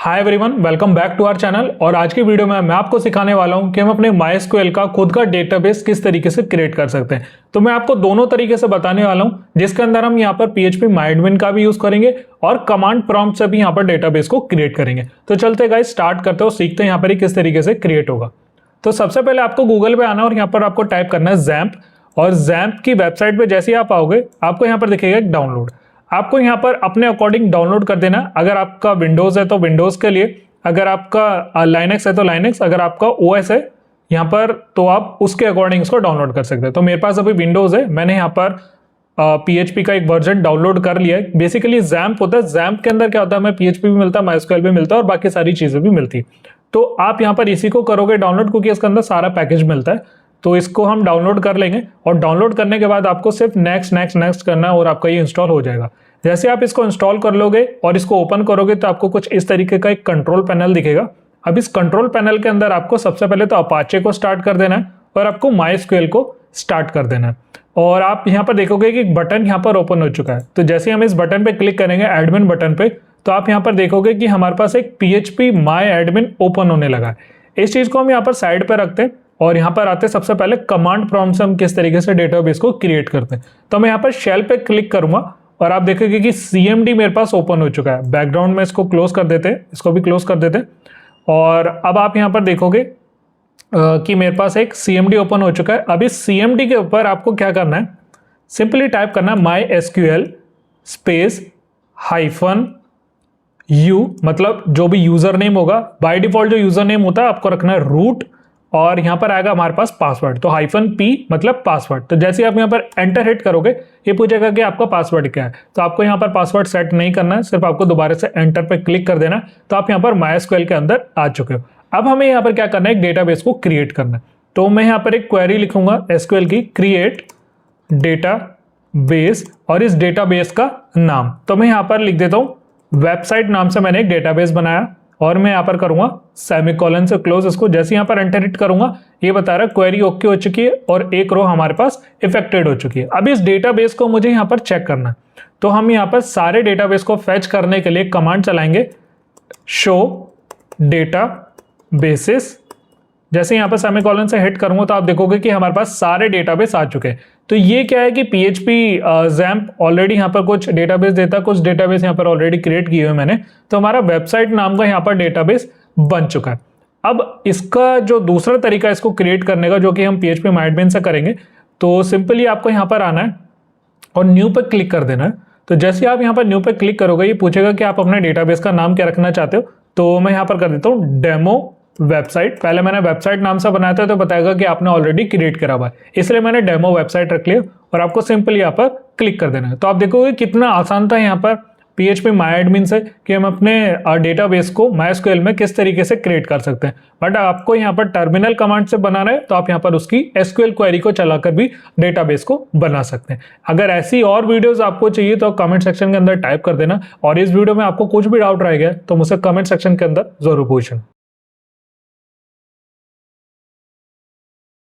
Hi everyone, welcome back to our channel. और आज की वीडियो में मैं आपको सिखाने वाला हूं कि हम अपने MySQL का खुद का डेटाबेस किस तरीके से क्रिएट कर सकते हैं। तो मैं आपको दोनों तरीके से बताने वाला हूं, जिसके अंदर हम यहां पर phpMyAdmin का भी यूज करेंगे और कमांड प्रॉम्प्ट से भी यहां पर डेटाबेस को क्रिएट करेंगे। तो चलते गाइस, स्टार्ट करते हो, सीखते हैं यहां पर किस तरीके से क्रिएट होगा। तो सबसे पहले आपको गूगल पे आना और यहाँ पर आपको टाइप करना है XAMPP। और XAMPP की वेबसाइट पे जैसे ही आप आओगे, आपको यहाँ पर दिखेगा एक डाउनलोड। आपको यहाँ पर अपने अकॉर्डिंग डाउनलोड कर देना। अगर आपका विंडोज है तो विंडोज के लिए, अगर आपका लाइनक्स है तो लाइनक्स, अगर आपका ओएस है यहाँ पर तो आप उसके अकॉर्डिंग इसको डाउनलोड कर सकते हैं। तो मेरे पास अभी विंडोज है, मैंने यहाँ पर PHP का एक वर्जन डाउनलोड कर लिया है। बेसिकली XAMPP होता है, XAMPP के अंदर क्या होता है, हमें PHP भी मिलता है, MySQL भी मिलता है और बाकी सारी चीजें भी मिलती है। तो आप यहाँ पर इसी को करोगे डाउनलोड, क्योंकि इसके अंदर सारा पैकेज मिलता है। तो इसको हम डाउनलोड कर लेंगे और डाउनलोड करने के बाद आपको सिर्फ नेक्स्ट नेक्स्ट नेक्स्ट करना है और आपका ये इंस्टॉल हो जाएगा। जैसे आप इसको इंस्टॉल कर लोगे और इसको ओपन करोगे तो आपको कुछ इस तरीके का एक कंट्रोल पैनल दिखेगा। अब इस कंट्रोल पैनल के अंदर आपको सबसे पहले तो अपाचे को स्टार्ट कर देना है और आपको MySQL को स्टार्ट कर देना है। और आप यहाँ पर देखोगे कि एक बटन यहाँ पर ओपन हो चुका है। तो जैसे हम इस बटन पे क्लिक करेंगे, एडमिन बटन पे, तो आप यहाँ पर देखोगे कि हमारे पास एक phpMyAdmin ओपन होने लगा है। इस चीज को हम यहाँ पर साइड पे रखते हैं और यहाँ पर आते हैं सबसे पहले कमांड प्रॉम्प्ट से हम किस तरीके से डेटाबेस को क्रिएट करते हैं। तो मैं यहाँ पर शेल पे क्लिक करूंगा और आप देखेंगे कि CMD मेरे पास ओपन हो चुका है। बैकग्राउंड में इसको क्लोज कर देते हैं, इसको भी क्लोज कर देते हैं। और अब आप यहाँ पर देखोगे कि मेरे पास एक CMD ओपन हो चुका है। अब इस CMD के ऊपर आपको क्या करना है, सिंपली टाइप करना है MySQL स्पेस -u, मतलब जो भी यूजर नेम होगा, बाय डिफॉल्ट जो यूजर नेम होता है आपको रखना है रूट, और यहां पर आएगा हमारे पास पासवर्ड, तो -p मतलब पासवर्ड। तो जैसे आप यहां पर एंटर हिट करोगे, ये पूछेगा कि आपका पासवर्ड क्या है। तो आपको यहां पर पासवर्ड सेट नहीं करना है, सिर्फ आपको दोबारा से एंटर पे क्लिक कर देना। तो आप यहां पर MySQL के अंदर आ चुके हो। अब हमें यहां पर क्या करना है, एक डेटाबेस को क्रिएट करना है। तो मैं यहां पर एक क्वेरी लिखूंगा SQL की, क्रिएट डेटाबेस, और इस डेटाबेस का नाम तो मैं यहां पर लिख देता हूं वेबसाइट नाम से मैंने एक डेटाबेस बनाया, और मैं यहाँ पर करूंगा सेमीकोलन से क्लोज इसको। जैसे यहाँ पर एंटर हिट करूंगा, ये बता रहा है क्वेरी ओके हो चुकी है और एक रो हमारे पास इफेक्टेड हो चुकी है। अब इस डेटाबेस को मुझे यहाँ पर चेक करना है। तो हम यहाँ पर सारे डेटाबेस को फेच करने के लिए कमांड चलाएंगे शो डेटाबेसेस। जैसे यहाँ पर सेमीकोलन से हिट करूंगा तो आप देखोगे कि हमारे पास सारे डेटाबेस आ चुके हैं। तो ये क्या है कि PHP XAMPP ऑलरेडी यहाँ पर कुछ डेटाबेस देता है, कुछ डेटाबेस यहाँ पर ऑलरेडी क्रिएट किए हुए मैंने। तो हमारा वेबसाइट नाम का यहाँ पर डेटाबेस बन चुका है। अब इसका जो दूसरा तरीका है इसको क्रिएट करने का, जो कि हम phpMyAdmin से करेंगे, तो सिंपली आपको यहाँ पर आना है और न्यू पर क्लिक कर देना है। तो जैसे आप यहाँ पर न्यू पर क्लिक करोगे, ये पूछेगा कि आप अपने डेटाबेस का नाम क्या रखना चाहते हो। तो मैं यहाँ पर कर देता हूँ डेमो वेबसाइट। पहले मैंने वेबसाइट नाम से बनाया था तो बताएगा कि आपने ऑलरेडी क्रिएट करा हुआ है, इसलिए मैंने डेमो वेबसाइट रख लिया और आपको सिंपली यहाँ पर क्लिक कर देना है। तो आप देखोगे कितना आसान था यहाँ पर phpMyAdmin से कि हम अपने डेटाबेस को MySQL में किस तरीके से क्रिएट कर सकते हैं। बट आपको यहाँ पर टर्मिनल कमांड से बनाना है तो आप यहाँ पर उसकी SQL क्वेरी को चलाकर भी डेटाबेस को बना सकते हैं। अगर ऐसी और वीडियोस आपको चाहिए तो कमेंट सेक्शन के अंदर टाइप कर देना, और इस वीडियो में आपको कुछ भी डाउट रह गया तो मुझसे कमेंट सेक्शन के अंदर जरूर पूछना।